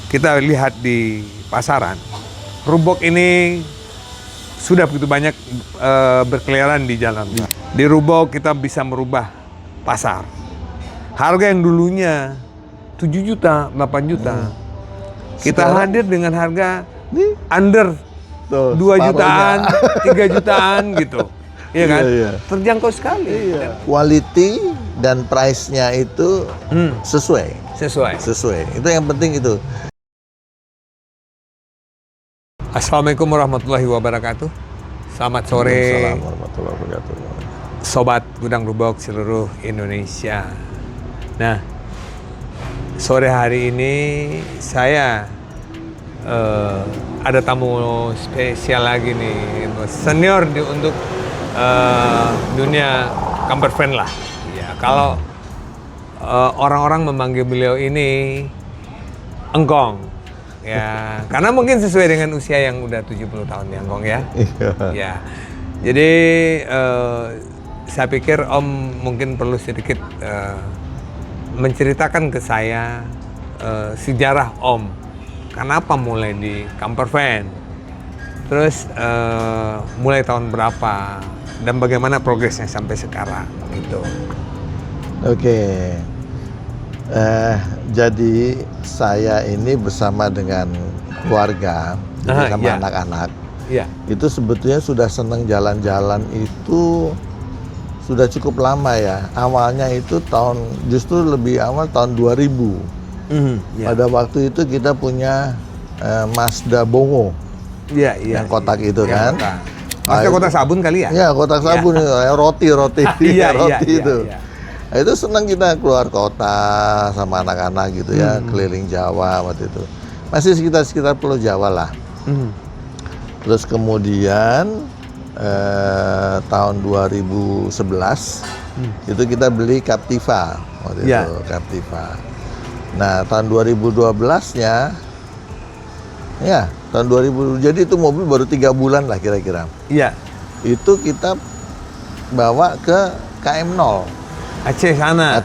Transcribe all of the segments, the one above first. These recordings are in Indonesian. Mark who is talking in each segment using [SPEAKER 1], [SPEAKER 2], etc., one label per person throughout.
[SPEAKER 1] kita lihat di pasaran, rubok ini sudah begitu banyak berkeliaran di jalan. Di rubok kita bisa merubah pasar. Harga yang dulunya 7 juta, 8 juta, kita hadir dengan harga under 2 jutaan, 3 jutaan gitu. Iya kan? Iya. Terjangkau sekali.
[SPEAKER 2] Iya. Quality dan price-nya itu sesuai. Itu yang penting itu.
[SPEAKER 1] Assalamualaikum warahmatullahi wabarakatuh. Selamat sore.
[SPEAKER 2] Assalamualaikum warahmatullahi wabarakatuh.
[SPEAKER 1] Sobat Gudang Rubok seluruh Indonesia. Nah, sore hari ini saya ada tamu spesial lagi nih, senior untuk dunia camper van lah. Ya, kalau orang-orang memanggil beliau ini Engkong, ya, karena mungkin sesuai dengan usia yang udah 70 tahun ya Engkong ya. Ya, jadi saya pikir Om mungkin perlu sedikit menceritakan ke saya sejarah Om. Kenapa mulai di camper van? Terus mulai tahun berapa? Dan bagaimana progresnya sampai sekarang gitu.
[SPEAKER 2] Oke. Jadi saya ini bersama dengan keluarga, sama anak-anak.
[SPEAKER 1] Iya.
[SPEAKER 2] Itu sebetulnya sudah senang jalan-jalan itu sudah cukup lama ya. Awalnya itu justru lebih awal tahun 2000. Pada waktu itu kita punya Mazda Bongo.
[SPEAKER 1] Iya.
[SPEAKER 2] Yang kotak itu kan.
[SPEAKER 1] Maksudnya kotak sabun kali ya?
[SPEAKER 2] Iya, kotak sabun, roti
[SPEAKER 1] Iya,
[SPEAKER 2] itu. Nah, itu senang kita keluar kota sama anak-anak gitu ya, keliling Jawa waktu itu. Masih sekitar Pulau Jawa lah. Terus kemudian tahun 2011 itu kita beli Captiva waktu itu, Captiva. Nah, tahun 2012-nya ya, tahun 2000, jadi itu mobil baru 3 bulan lah kira-kira.
[SPEAKER 1] Iya.
[SPEAKER 2] Itu kita bawa ke KM0.
[SPEAKER 1] Aceh sana,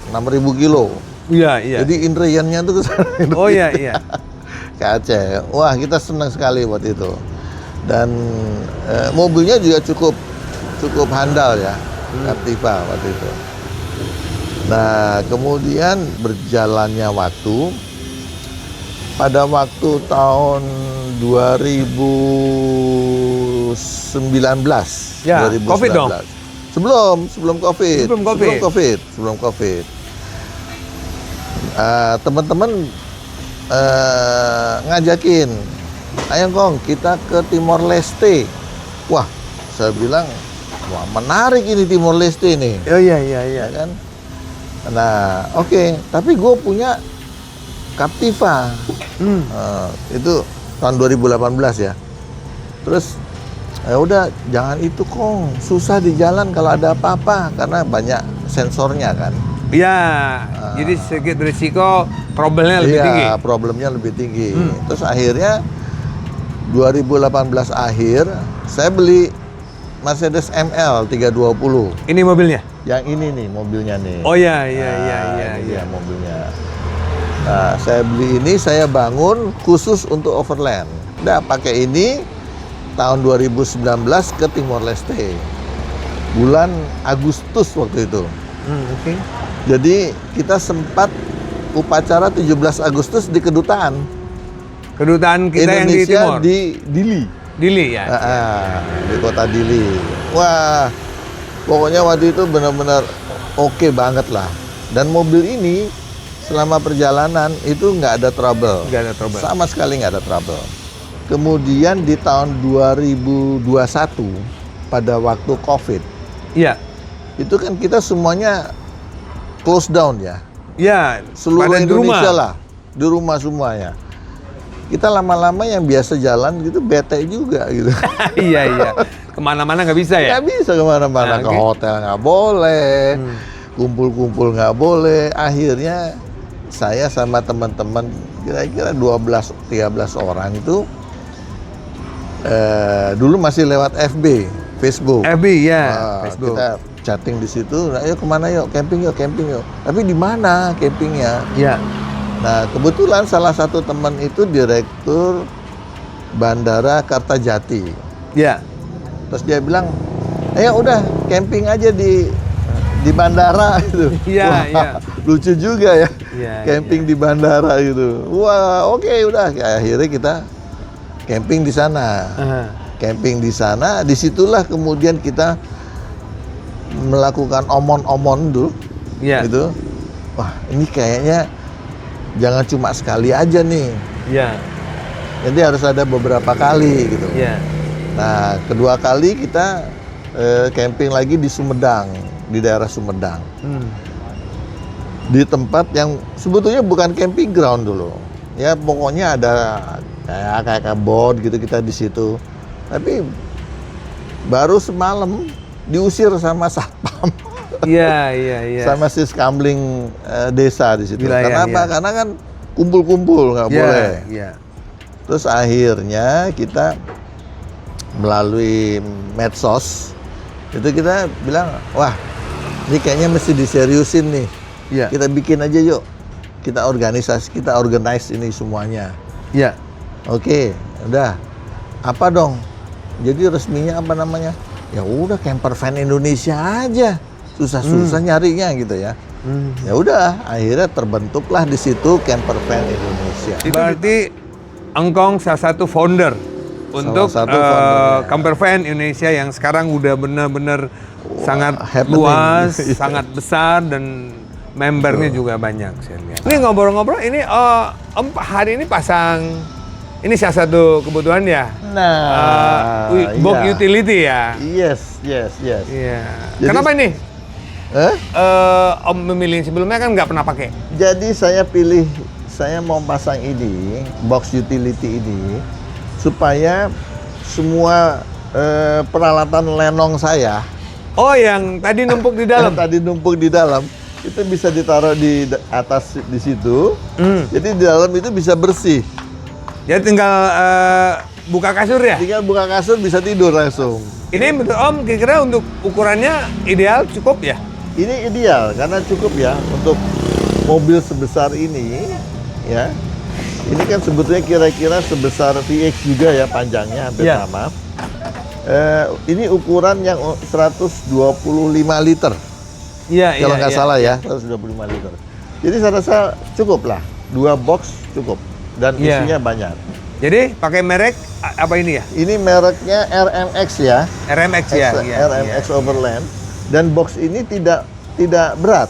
[SPEAKER 2] 6.000 kilo.
[SPEAKER 1] Iya.
[SPEAKER 2] Jadi Indriannya tuh ke sana.
[SPEAKER 1] Oh iya.
[SPEAKER 2] Ke Aceh. Wah, kita senang sekali waktu itu. Dan mobilnya juga cukup handal ya, Captiva waktu itu. Nah, kemudian berjalannya waktu, pada waktu tahun 2019,
[SPEAKER 1] ya,
[SPEAKER 2] 2019.
[SPEAKER 1] COVID dong?
[SPEAKER 2] Sebelum COVID. Teman-teman ngajakin, ayo Kong, kita ke Timor Leste. Wah, saya bilang, wah menarik ini Timor Leste nih.
[SPEAKER 1] Oh iya.
[SPEAKER 2] Kan? Nah, oke. Tapi gue punya Captiva. Itu tahun 2018 ya. Terus ya udah, jangan itu Kong, susah di jalan kalau ada apa-apa karena banyak sensornya kan.
[SPEAKER 1] Iya. Jadi sedikit risiko problemnya lebih tinggi.
[SPEAKER 2] Iya, problemnya lebih tinggi. Terus akhirnya 2018 akhir saya beli Mercedes ML 320.
[SPEAKER 1] Ini mobilnya?
[SPEAKER 2] Yang ini nih mobilnya nih.
[SPEAKER 1] Oh iya.
[SPEAKER 2] Iya mobilnya. Nah, saya beli ini, saya bangun khusus untuk overland. Udah pakai ini tahun 2019 ke Timor Leste. Bulan Agustus waktu itu.
[SPEAKER 1] Oke.
[SPEAKER 2] Jadi kita sempat upacara 17 Agustus di kedutaan.
[SPEAKER 1] Kedutaan kita
[SPEAKER 2] Indonesia
[SPEAKER 1] yang di Timor.
[SPEAKER 2] Di Dili.
[SPEAKER 1] Dili ya.
[SPEAKER 2] Di kota Dili. Wah, pokoknya waktu itu benar-benar oke banget lah. Dan mobil ini selama perjalanan itu nggak ada trouble. Sama sekali nggak ada trouble. Kemudian di tahun 2021 pada waktu COVID.
[SPEAKER 1] Iya.
[SPEAKER 2] Itu kan kita semuanya close down ya.
[SPEAKER 1] Iya.
[SPEAKER 2] Seluruh Indonesia lah. Di rumah semuanya. Kita lama-lama yang biasa jalan gitu bete juga gitu.
[SPEAKER 1] Iya. Kemana-mana nggak bisa ya?
[SPEAKER 2] Nggak bisa kemana-mana. Ke hotel nggak boleh. Kumpul-kumpul nggak boleh. Akhirnya saya sama teman-teman kira-kira 12-13 orang itu dulu masih lewat FB, Facebook.
[SPEAKER 1] FB ya, Facebook.
[SPEAKER 2] Kita chatting di situ. Nah, ayo kemana yuk? Camping yuk. Tapi di mana campingnya?
[SPEAKER 1] Iya.
[SPEAKER 2] Nah, kebetulan salah satu teman itu direktur Bandara Kertajati.
[SPEAKER 1] Ya.
[SPEAKER 2] Terus dia bilang, "Ayo udah camping aja di bandara," gitu.
[SPEAKER 1] Iya,
[SPEAKER 2] Wah,
[SPEAKER 1] iya.
[SPEAKER 2] lucu juga ya.
[SPEAKER 1] Iya,
[SPEAKER 2] Camping di bandara gitu. Wah, oke udah. Akhirnya kita camping di sana. Camping di sana, disitulah kemudian kita melakukan omon-omon dulu.
[SPEAKER 1] Iya.
[SPEAKER 2] Gitu. Wah, ini kayaknya jangan cuma sekali aja nih.
[SPEAKER 1] Iya.
[SPEAKER 2] Jadi harus ada beberapa kali gitu.
[SPEAKER 1] Iya.
[SPEAKER 2] Nah, kedua kali kita camping lagi di Sumedang, di daerah Sumedang. Di tempat yang sebetulnya bukan camping ground dulu. Ya pokoknya ada kayak board gitu kita di situ. Tapi baru semalam diusir sama satpam.
[SPEAKER 1] Iya.
[SPEAKER 2] Sama siskamling desa di situ.
[SPEAKER 1] Wilayah,
[SPEAKER 2] Karena apa?
[SPEAKER 1] iya.
[SPEAKER 2] Karena kan kumpul-kumpul nggak boleh.
[SPEAKER 1] Iya.
[SPEAKER 2] Terus akhirnya kita melalui medsos itu kita bilang, wah ini kayaknya mesti diseriusin nih.
[SPEAKER 1] Iya.
[SPEAKER 2] Kita bikin aja yuk. Kita organize ini semuanya.
[SPEAKER 1] Iya.
[SPEAKER 2] Oke, udah. Apa dong? Jadi resminya apa namanya? Ya udah Camper Van Indonesia aja. Susah-susah nyarinya gitu ya. Ya udah, akhirnya terbentuklah di situ Camper Van Indonesia.
[SPEAKER 1] Berarti Engkong salah satu founder untuk
[SPEAKER 2] satu foundernya.
[SPEAKER 1] Camper Van Indonesia yang sekarang udah benar-benar sangat
[SPEAKER 2] happening.
[SPEAKER 1] luas,
[SPEAKER 2] Iya.
[SPEAKER 1] sangat besar dan membernya juga banyak saya lihat. Ini ngobrol-ngobrol, ini Om hari ini pasang, ini salah satu kebutuhan ya?
[SPEAKER 2] Nah,
[SPEAKER 1] box
[SPEAKER 2] iya.
[SPEAKER 1] utility ya?
[SPEAKER 2] Yes.
[SPEAKER 1] Iya.
[SPEAKER 2] Jadi-
[SPEAKER 1] Kenapa ini?
[SPEAKER 2] Eh?
[SPEAKER 1] Om memilih sebelumnya kan nggak pernah pakai.
[SPEAKER 2] Jadi saya mau pasang ini, box utility ini, supaya semua peralatan lenong saya
[SPEAKER 1] Oh, yang tadi numpuk di dalam.
[SPEAKER 2] yang tadi numpuk di dalam itu bisa ditaruh di atas di situ. Jadi di dalam itu bisa bersih.
[SPEAKER 1] Jadi tinggal buka kasur ya?
[SPEAKER 2] Tinggal buka kasur bisa tidur langsung.
[SPEAKER 1] Ini menurut Om kira-kira untuk ukurannya ideal cukup ya?
[SPEAKER 2] Ini ideal karena cukup ya untuk mobil sebesar ini ya. Ini kan sebetulnya kira-kira sebesar VX juga ya panjangnya hampir
[SPEAKER 1] Ya.
[SPEAKER 2] sama. Ini ukuran yang 125 liter.
[SPEAKER 1] Iya,
[SPEAKER 2] Kalau nggak salah ya, 125 liter. Jadi saya rasa cukup lah, 2 box cukup dan
[SPEAKER 1] Iya.
[SPEAKER 2] isinya banyak.
[SPEAKER 1] Jadi pakai merek apa ini ya?
[SPEAKER 2] Ini mereknya RMX ya,
[SPEAKER 1] RMX ya? Iya,
[SPEAKER 2] RMX
[SPEAKER 1] iya.
[SPEAKER 2] Overland. Dan box ini tidak berat.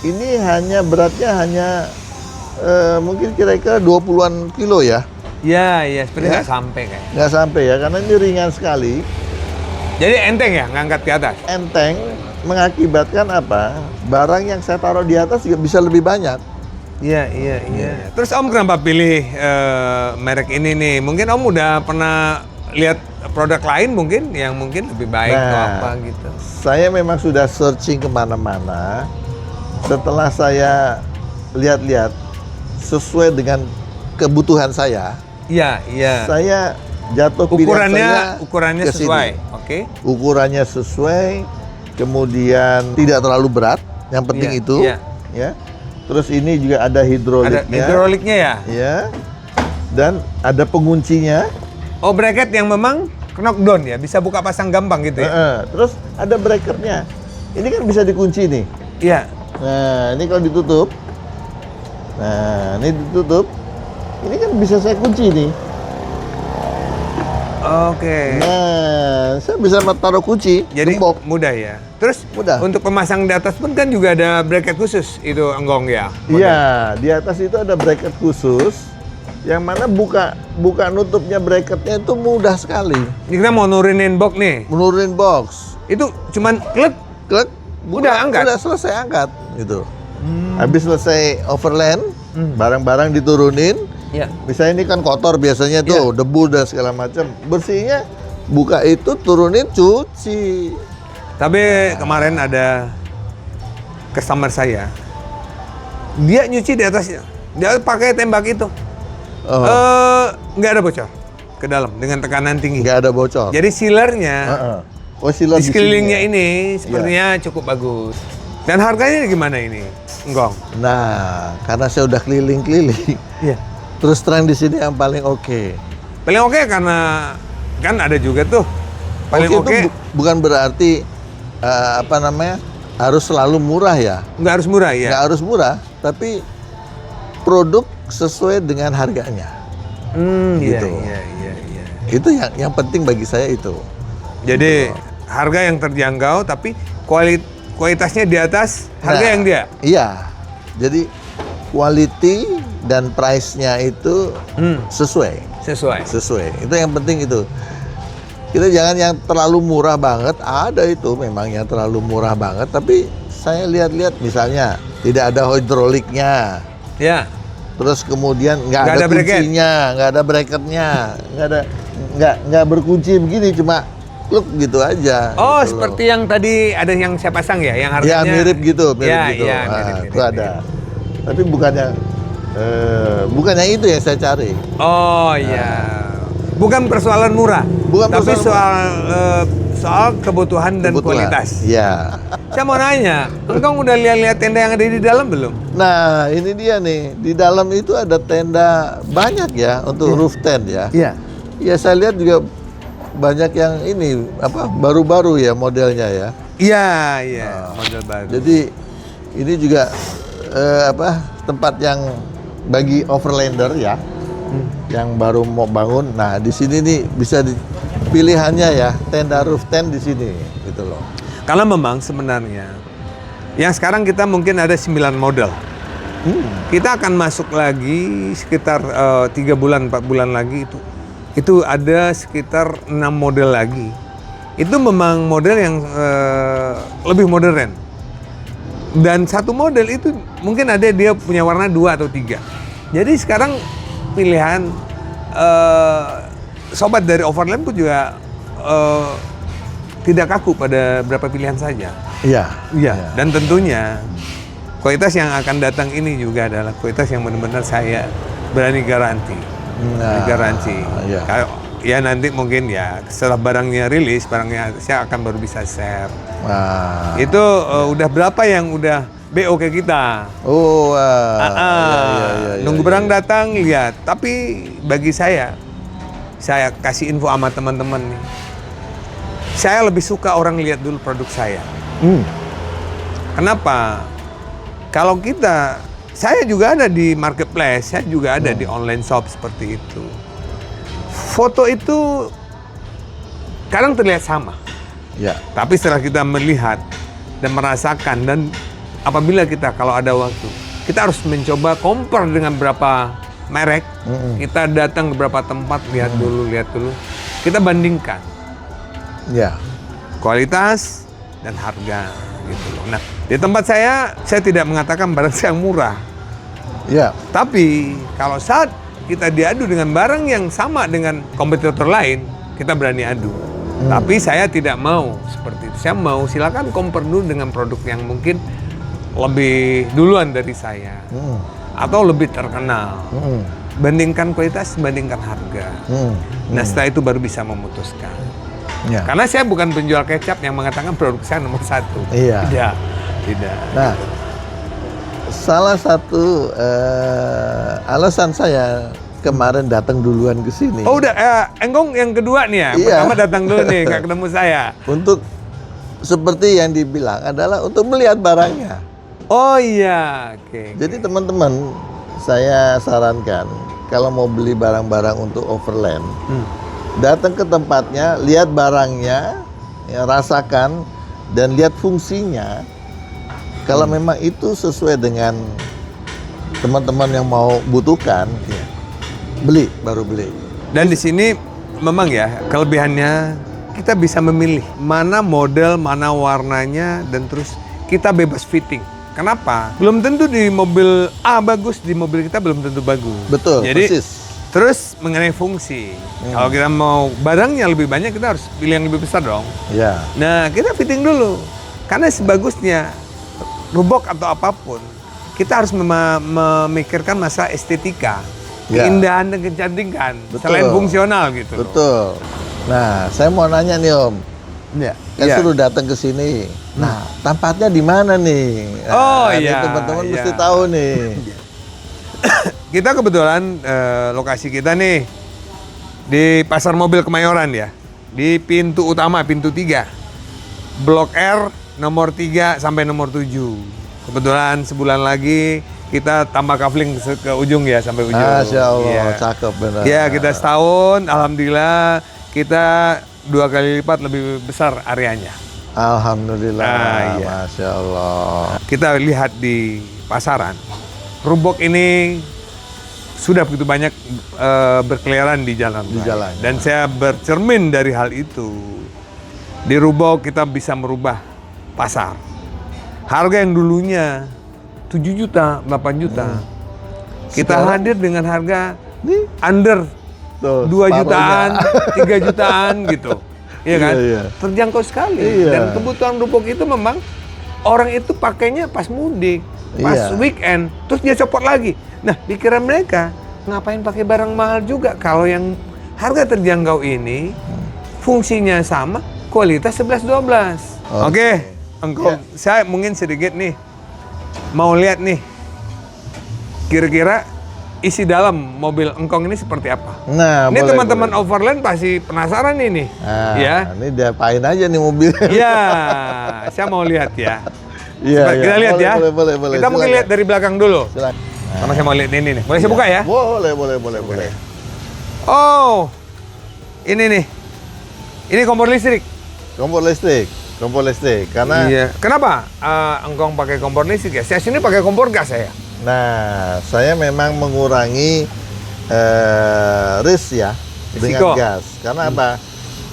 [SPEAKER 2] Ini beratnya hanya mungkin kira-kira 20-an kilo ya.
[SPEAKER 1] Iya, seperti
[SPEAKER 2] Ya.
[SPEAKER 1] nggak sampai kayak.
[SPEAKER 2] Nggak sampai ya, karena ini ringan sekali.
[SPEAKER 1] Jadi enteng ya ngangkat ke atas?
[SPEAKER 2] Enteng mengakibatkan apa? Barang yang saya taruh di atas juga bisa lebih banyak.
[SPEAKER 1] Iya. Terus Om kenapa pilih merek ini nih? Mungkin Om udah pernah lihat produk lain mungkin yang mungkin lebih baik atau apa gitu?
[SPEAKER 2] Saya memang sudah searching kemana-mana. Setelah saya lihat-lihat sesuai dengan kebutuhan saya,
[SPEAKER 1] Iya.
[SPEAKER 2] saya jatuh pilihan saya
[SPEAKER 1] Ukurannya
[SPEAKER 2] ke sini.
[SPEAKER 1] sesuai, oke?
[SPEAKER 2] Ukurannya sesuai, kemudian tidak terlalu berat. Yang penting
[SPEAKER 1] Iya,
[SPEAKER 2] itu,
[SPEAKER 1] iya.
[SPEAKER 2] ya. Terus ini juga ada
[SPEAKER 1] Ada
[SPEAKER 2] hidroliknya,
[SPEAKER 1] hidroliknya ya?
[SPEAKER 2] ya. Dan ada penguncinya.
[SPEAKER 1] Oh, bracket yang memang knockdown ya, bisa buka pasang gampang gitu ya?
[SPEAKER 2] Terus ada breakernya. Ini kan bisa dikunci nih.
[SPEAKER 1] Iya.
[SPEAKER 2] Nah, ini kalau ditutup. Nah, ini ditutup. Ini kan bisa saya kunci nih.
[SPEAKER 1] Oke.
[SPEAKER 2] Nah, saya bisa taruh kunci,
[SPEAKER 1] Jadi
[SPEAKER 2] gembok.
[SPEAKER 1] mudah ya. Terus
[SPEAKER 2] Mudah.
[SPEAKER 1] untuk pemasang di atas pun kan juga ada bracket khusus itu Enggong ya?
[SPEAKER 2] Iya, di atas itu ada bracket khusus yang mana buka nutupnya bracketnya itu mudah sekali.
[SPEAKER 1] Ini kita mau nurunin box nih.
[SPEAKER 2] Menurunin box.
[SPEAKER 1] Itu cuman klik.
[SPEAKER 2] Klik,
[SPEAKER 1] Udah angkat?
[SPEAKER 2] Udah selesai angkat gitu. Habis selesai overland, barang-barang diturunin.
[SPEAKER 1] Iya.
[SPEAKER 2] Misalnya ini kan kotor biasanya tuh, debu dan segala macam. Bersihnya buka itu, turunin, cuci.
[SPEAKER 1] Tapi kemarin ada customer saya. Dia nyuci di atasnya. Dia pakai tembak itu. Nggak ada bocor ke dalam dengan tekanan tinggi.
[SPEAKER 2] Nggak ada bocor.
[SPEAKER 1] Jadi sealernya
[SPEAKER 2] Oh, sealer
[SPEAKER 1] di sekelilingnya
[SPEAKER 2] sini.
[SPEAKER 1] ini sepertinya cukup bagus. Dan harganya gimana ini, Enggong?
[SPEAKER 2] Nah, karena saya udah keliling-keliling,
[SPEAKER 1] Iya.
[SPEAKER 2] terus terang di sini yang paling oke.
[SPEAKER 1] Paling oke karena kan ada juga tuh paling oke.
[SPEAKER 2] Itu bukan berarti harus selalu murah ya.
[SPEAKER 1] Nggak harus murah ya.
[SPEAKER 2] Nggak harus murah, tapi produk sesuai dengan harganya.
[SPEAKER 1] Iya,
[SPEAKER 2] Gitu.
[SPEAKER 1] iya.
[SPEAKER 2] Itu yang penting bagi saya itu.
[SPEAKER 1] Jadi harga yang terjangkau tapi kualitasnya di atas harga yang dia.
[SPEAKER 2] Iya. Jadi quality dan price-nya itu sesuai. Itu yang penting itu. Kita jangan yang terlalu murah banget. Ada itu memang yang terlalu murah banget, tapi saya lihat-lihat misalnya tidak ada hidroliknya.
[SPEAKER 1] Ya.
[SPEAKER 2] Terus kemudian nggak ada kuncinya, nggak ada bracketnya, nggak berkunci begini, cuma kluk gitu aja.
[SPEAKER 1] Oh,
[SPEAKER 2] gitu
[SPEAKER 1] seperti yang tadi ada yang saya pasang ya, yang
[SPEAKER 2] Ya
[SPEAKER 1] harganya
[SPEAKER 2] mirip gitu.
[SPEAKER 1] mirip,
[SPEAKER 2] Itu ada. Tapi bukannya itu yang saya cari.
[SPEAKER 1] Oh iya. Bukan persoalan murah, tapi soal kebutuhan dan kualitas.
[SPEAKER 2] Iya.
[SPEAKER 1] Saya mau nanya, engkau udah lihat-lihat tenda yang ada di dalam belum?
[SPEAKER 2] Nah, ini dia nih. Di dalam itu ada tenda banyak ya untuk roof tent ya.
[SPEAKER 1] Iya.
[SPEAKER 2] Ya saya lihat juga banyak yang ini baru-baru ya modelnya ya.
[SPEAKER 1] Iya, model baru.
[SPEAKER 2] Jadi ini juga tempat yang bagi overlander ya, yang baru mau bangun. Nah di sini nih bisa pilihannya ya, tenda roof tent di sini gitu loh.
[SPEAKER 1] Karena memang sebenarnya yang sekarang kita mungkin ada 9 model. Kita akan masuk lagi sekitar 3 bulan 4 bulan lagi itu ada sekitar 6 model lagi. Itu memang model yang lebih modern. Dan satu model itu mungkin ada dia punya warna 2 atau 3. Jadi sekarang pilihan sobat dari Overland pun juga tidak kaku pada berapa pilihan saja.
[SPEAKER 2] Iya.
[SPEAKER 1] Dan tentunya kualitas yang akan datang ini juga adalah kualitas yang benar-benar saya berani garansi.
[SPEAKER 2] Iya.
[SPEAKER 1] Ya nanti mungkin ya setelah barangnya rilis, barangnya saya akan baru bisa share. Itu udah berapa yang udah BO ke kita. Nunggu barang datang lihat. Tapi bagi saya kasih info sama teman-teman nih. Saya lebih suka orang lihat dulu produk saya. Kenapa? Kalau saya juga ada di marketplace, saya juga ada di online shop seperti itu. Foto itu kadang terlihat sama.
[SPEAKER 2] Ya.
[SPEAKER 1] Tapi setelah kita melihat dan merasakan dan apabila kita kalau ada waktu, kita harus mencoba compare dengan berapa merek. Kita datang ke beberapa tempat, lihat dulu. Kita bandingkan.
[SPEAKER 2] Ya.
[SPEAKER 1] Kualitas dan harga gitu loh. Nah, di tempat saya tidak mengatakan barang saya murah.
[SPEAKER 2] Ya.
[SPEAKER 1] Tapi kalau saat kita diadu dengan barang yang sama dengan kompetitor lain, kita berani adu. Tapi saya tidak mau seperti itu. Saya mau silakan compare dulu dengan produk yang mungkin lebih duluan dari saya atau lebih terkenal. Bandingkan kualitas, bandingkan harga. Nah setelah itu baru bisa memutuskan.
[SPEAKER 2] Ya.
[SPEAKER 1] Karena saya bukan penjual kecap yang mengatakan produk saya nomor 1.
[SPEAKER 2] Iya.
[SPEAKER 1] Tidak.
[SPEAKER 2] Nah, salah satu alasan saya kemarin datang duluan ke sini.
[SPEAKER 1] Oh udah, Enggong yang kedua nih ya.
[SPEAKER 2] Iya.
[SPEAKER 1] Pertama datang dulu nih, nggak ketemu saya.
[SPEAKER 2] Untuk seperti yang dibilang adalah untuk melihat barangnya.
[SPEAKER 1] Oh iya, oke.
[SPEAKER 2] Jadi teman-teman, saya sarankan kalau mau beli barang-barang untuk overland, datang ke tempatnya, lihat barangnya, ya, rasakan dan lihat fungsinya. Kalau memang itu sesuai dengan teman-teman yang mau butuhkan, baru beli.
[SPEAKER 1] Dan di sini memang ya kelebihannya kita bisa memilih mana model, mana warnanya, dan terus kita bebas fitting. Kenapa? Belum tentu di mobil A bagus, di mobil kita belum tentu bagus.
[SPEAKER 2] Betul,
[SPEAKER 1] jadi,
[SPEAKER 2] persis.
[SPEAKER 1] Terus mengenai fungsi, kalau kita mau barangnya lebih banyak, kita harus pilih yang lebih besar dong.
[SPEAKER 2] Ya.
[SPEAKER 1] Nah, kita fitting dulu. Karena sebagusnya rubok atau apapun, kita harus memikirkan masalah estetika, keindahan dan kecantikan, selain fungsional gitu.
[SPEAKER 2] Betul. Nah, saya mau nanya nih Om.
[SPEAKER 1] Ya.
[SPEAKER 2] kan suruh datang ke sini. Nah, tempatnya di mana nih?
[SPEAKER 1] Oh,
[SPEAKER 2] ini
[SPEAKER 1] iya,
[SPEAKER 2] teman-teman
[SPEAKER 1] iya.
[SPEAKER 2] mesti tahu nih.
[SPEAKER 1] Kita kebetulan lokasi kita nih di Pasar Mobil Kemayoran ya. Di pintu utama, pintu 3. Blok R nomor 3 sampai nomor 7. Kebetulan sebulan lagi kita tambah kafling ke ujung ya, sampai ujung.
[SPEAKER 2] Masya Allah,
[SPEAKER 1] Iya.
[SPEAKER 2] cakep benar.
[SPEAKER 1] Ya, kita setahun, alhamdulillah kita 2 kali lipat lebih besar areanya.
[SPEAKER 2] Alhamdulillah,
[SPEAKER 1] Iya.
[SPEAKER 2] Masya Allah.
[SPEAKER 1] Kita lihat di pasaran, Rubok ini sudah begitu banyak berkeliaran di jalan.
[SPEAKER 2] Di jalan.
[SPEAKER 1] Dan saya bercermin dari hal itu. Di Rubok kita bisa merubah pasar. Harga yang dulunya 7 juta, 8 juta. Kita
[SPEAKER 2] Sekarang?
[SPEAKER 1] hadir dengan harga
[SPEAKER 2] Nih,
[SPEAKER 1] under
[SPEAKER 2] tuh,
[SPEAKER 1] 2
[SPEAKER 2] separuhnya.
[SPEAKER 1] jutaan, 3 jutaan gitu. Iya kan?
[SPEAKER 2] Iya.
[SPEAKER 1] Terjangkau sekali.
[SPEAKER 2] Iya.
[SPEAKER 1] Dan kebutuhan Rubok itu memang orang itu pakainya pas mudik, pas
[SPEAKER 2] Iya.
[SPEAKER 1] weekend, terus dia copot lagi. Nah, pikiran mereka, ngapain pakai barang mahal juga kalau yang harga terjangkau ini fungsinya sama, kualitas 11-12. Oke, engkau, saya mungkin sedikit nih mau lihat nih kira-kira isi dalam mobil engkong ini seperti apa.
[SPEAKER 2] Nah,
[SPEAKER 1] Ini
[SPEAKER 2] boleh,
[SPEAKER 1] teman-teman
[SPEAKER 2] boleh.
[SPEAKER 1] overland pasti penasaran ini.
[SPEAKER 2] Nah,
[SPEAKER 1] Ya.
[SPEAKER 2] ini diapain aja nih mobil.
[SPEAKER 1] Iya, saya mau lihat ya.
[SPEAKER 2] Iya,
[SPEAKER 1] Coba kita lihat
[SPEAKER 2] boleh,
[SPEAKER 1] ya.
[SPEAKER 2] Boleh.
[SPEAKER 1] Kita mungkin
[SPEAKER 2] Silakan.
[SPEAKER 1] lihat dari belakang dulu.
[SPEAKER 2] Silakan.
[SPEAKER 1] Karena saya mau lihat ini nih. Boleh saya buka ya?
[SPEAKER 2] Boleh.
[SPEAKER 1] Oh, ini nih. Ini kompor listrik.
[SPEAKER 2] Kompor listrik. Karena,
[SPEAKER 1] Iya. Kenapa engkong pakai kompor listrik ya? Saya sini pakai kompor gas saya.
[SPEAKER 2] nah, saya memang mengurangi risk ya
[SPEAKER 1] Risiko.
[SPEAKER 2] dengan gas. Karena apa?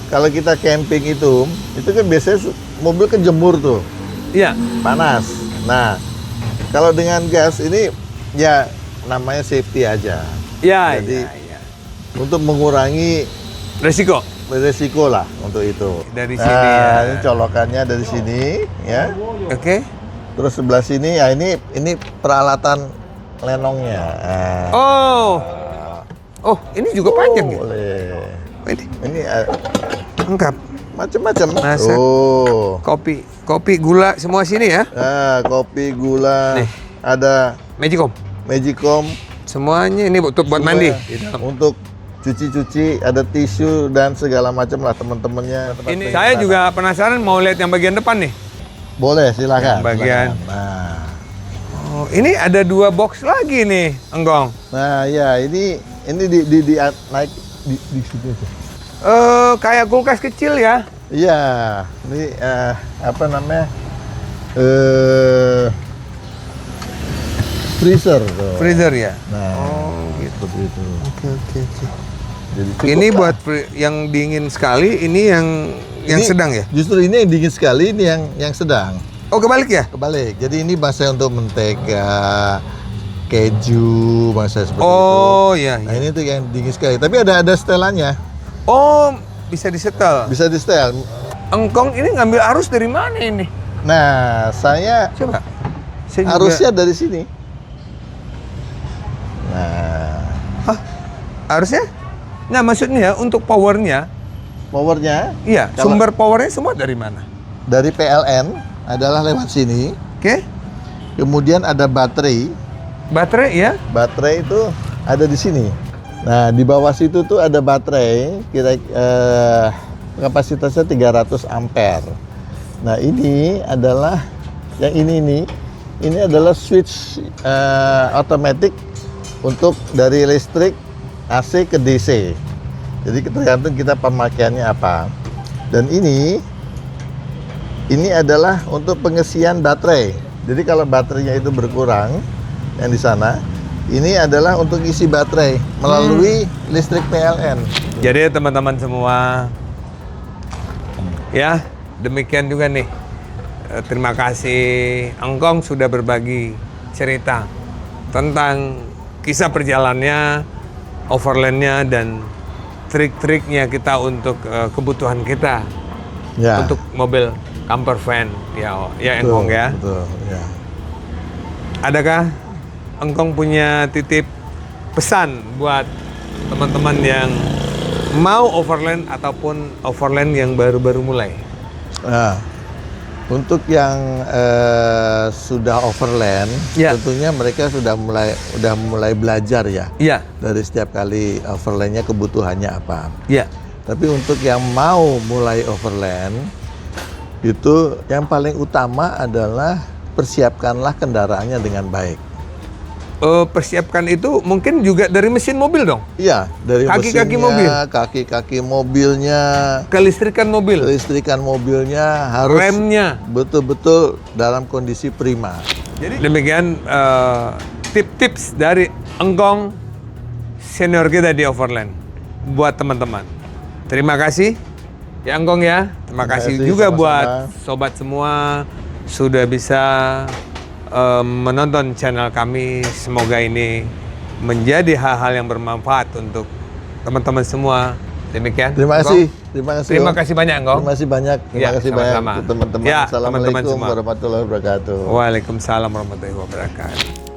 [SPEAKER 2] Kalau kita camping itu kan biasanya mobil kejemur tuh,
[SPEAKER 1] Iya.
[SPEAKER 2] panas. Nah, kalau dengan gas ini ya namanya safety aja.
[SPEAKER 1] Iya,
[SPEAKER 2] Jadi,
[SPEAKER 1] iya.
[SPEAKER 2] Untuk mengurangi
[SPEAKER 1] Resiko.
[SPEAKER 2] resiko lah untuk itu.
[SPEAKER 1] Dari
[SPEAKER 2] Nah,
[SPEAKER 1] sini ya.
[SPEAKER 2] ini colokannya dari sini ya.
[SPEAKER 1] Oke.
[SPEAKER 2] Terus sebelah sini ya ini peralatan lenongnya. Nah,
[SPEAKER 1] Oh, ini juga panjang ya?
[SPEAKER 2] boleh.
[SPEAKER 1] Ini
[SPEAKER 2] Ini
[SPEAKER 1] lengkap.
[SPEAKER 2] macam-macam.
[SPEAKER 1] Masak.
[SPEAKER 2] Oh.
[SPEAKER 1] Kopi, gula semua sini ya.
[SPEAKER 2] Nah, kopi, gula,
[SPEAKER 1] Nih.
[SPEAKER 2] ada
[SPEAKER 1] Magicom.
[SPEAKER 2] Magicom.
[SPEAKER 1] Semuanya ini untuk buat
[SPEAKER 2] semua
[SPEAKER 1] mandi.
[SPEAKER 2] Untuk cuci-cuci, ada tisu dan segala macam lah teman-temannya.
[SPEAKER 1] Ini saya juga penasaran mau lihat yang bagian depan nih.
[SPEAKER 2] Boleh, silakan.
[SPEAKER 1] Yang bagian.
[SPEAKER 2] silakan. Nah.
[SPEAKER 1] Oh, ini ada 2 box lagi nih, Enggong.
[SPEAKER 2] Nah, ya ini di naik di sini aja.
[SPEAKER 1] Kayak kulkas kecil ya.
[SPEAKER 2] Iya, ini apa namanya? Freezer. Tuh.
[SPEAKER 1] Freezer ya.
[SPEAKER 2] Nah,
[SPEAKER 1] Oh, gitu.
[SPEAKER 2] seperti itu.
[SPEAKER 1] Oke.
[SPEAKER 2] Jadi cukup
[SPEAKER 1] Ini
[SPEAKER 2] lah.
[SPEAKER 1] buat yang dingin sekali, ini yang
[SPEAKER 2] Ini
[SPEAKER 1] sedang ya.
[SPEAKER 2] Justru ini yang dingin sekali, ini yang sedang.
[SPEAKER 1] Oh, kebalik ya?
[SPEAKER 2] Kebalik. Jadi ini bahasa untuk mentega, keju, bahasa seperti itu.
[SPEAKER 1] Oh, iya.
[SPEAKER 2] Nah, ini tuh yang dingin sekali. Tapi ada setelannya.
[SPEAKER 1] Oh, bisa disetel.
[SPEAKER 2] Bisa di setel.
[SPEAKER 1] Engkong ini ngambil arus dari mana ini?
[SPEAKER 2] Nah, saya
[SPEAKER 1] Coba. Saya juga-
[SPEAKER 2] harusnya dari sini. Nah,
[SPEAKER 1] Hah? Arusnya? Nah, maksudnya untuk powernya,
[SPEAKER 2] powernya
[SPEAKER 1] iya,
[SPEAKER 2] Kalau-
[SPEAKER 1] sumber powernya semua dari mana?
[SPEAKER 2] dari PLN adalah lewat sini.
[SPEAKER 1] Oke?
[SPEAKER 2] Kemudian ada baterai.
[SPEAKER 1] Baterai ya?
[SPEAKER 2] Baterai itu ada di sini. Nah, di bawah situ tuh ada baterai, kapasitasnya 300 ampere. Nah, ini adalah yang ini adalah switch otomatis untuk dari listrik AC ke DC. Jadi tergantung kita pemakaiannya apa. Dan ini adalah untuk pengisian baterai. Jadi kalau baterainya itu berkurang yang di sana, ini adalah untuk isi baterai melalui listrik PLN.
[SPEAKER 1] Jadi teman-teman semua, ya demikian juga nih. Terima kasih Engkong sudah berbagi cerita tentang kisah perjalanannya, overlandnya dan trik-triknya kita untuk kebutuhan kita
[SPEAKER 2] Ya.
[SPEAKER 1] untuk mobil camper van, ya
[SPEAKER 2] betul,
[SPEAKER 1] Engkong ya.
[SPEAKER 2] Betul, ya.
[SPEAKER 1] Adakah Engkong punya titip pesan buat teman-teman yang mau overland ataupun overland yang baru-baru mulai?
[SPEAKER 2] Nah, untuk yang sudah overland,
[SPEAKER 1] Ya.
[SPEAKER 2] tentunya mereka sudah mulai belajar ya.
[SPEAKER 1] Iya,
[SPEAKER 2] Dari setiap kali overlandnya kebutuhannya apa.
[SPEAKER 1] iya.
[SPEAKER 2] Tapi untuk yang mau mulai overland, itu yang paling utama adalah persiapkanlah kendaraannya dengan baik.
[SPEAKER 1] Persiapkan itu mungkin juga dari mesin mobil dong,
[SPEAKER 2] Iya, dari
[SPEAKER 1] Kaki-kaki
[SPEAKER 2] mesinnya,
[SPEAKER 1] mobil.
[SPEAKER 2] kaki-kaki mobilnya,
[SPEAKER 1] kelistrikan mobil,
[SPEAKER 2] kelistrikan mobilnya harus
[SPEAKER 1] remnya.
[SPEAKER 2] betul-betul dalam kondisi prima.
[SPEAKER 1] Jadi demikian tips dari Enggong senior kita di Overland buat teman-teman. Terima kasih ya Enggong ya. Terima kasih
[SPEAKER 2] kasih,
[SPEAKER 1] juga
[SPEAKER 2] sama-sama.
[SPEAKER 1] buat sobat semua sudah bisa menonton channel kami. Semoga ini menjadi hal-hal yang bermanfaat untuk teman-teman semua. Demikian.
[SPEAKER 2] Terima kasih, terima kasih.
[SPEAKER 1] Terima
[SPEAKER 2] Om.
[SPEAKER 1] kasih banyak Enggong.
[SPEAKER 2] Terima kasih banyak, terima
[SPEAKER 1] Ya,
[SPEAKER 2] kasih banyak
[SPEAKER 1] sama-sama.
[SPEAKER 2] teman-teman.
[SPEAKER 1] Ya,
[SPEAKER 2] Assalamualaikum
[SPEAKER 1] teman-teman semua.
[SPEAKER 2] warahmatullahi wabarakatuh.
[SPEAKER 1] Waalaikumsalam warahmatullahi wabarakatuh.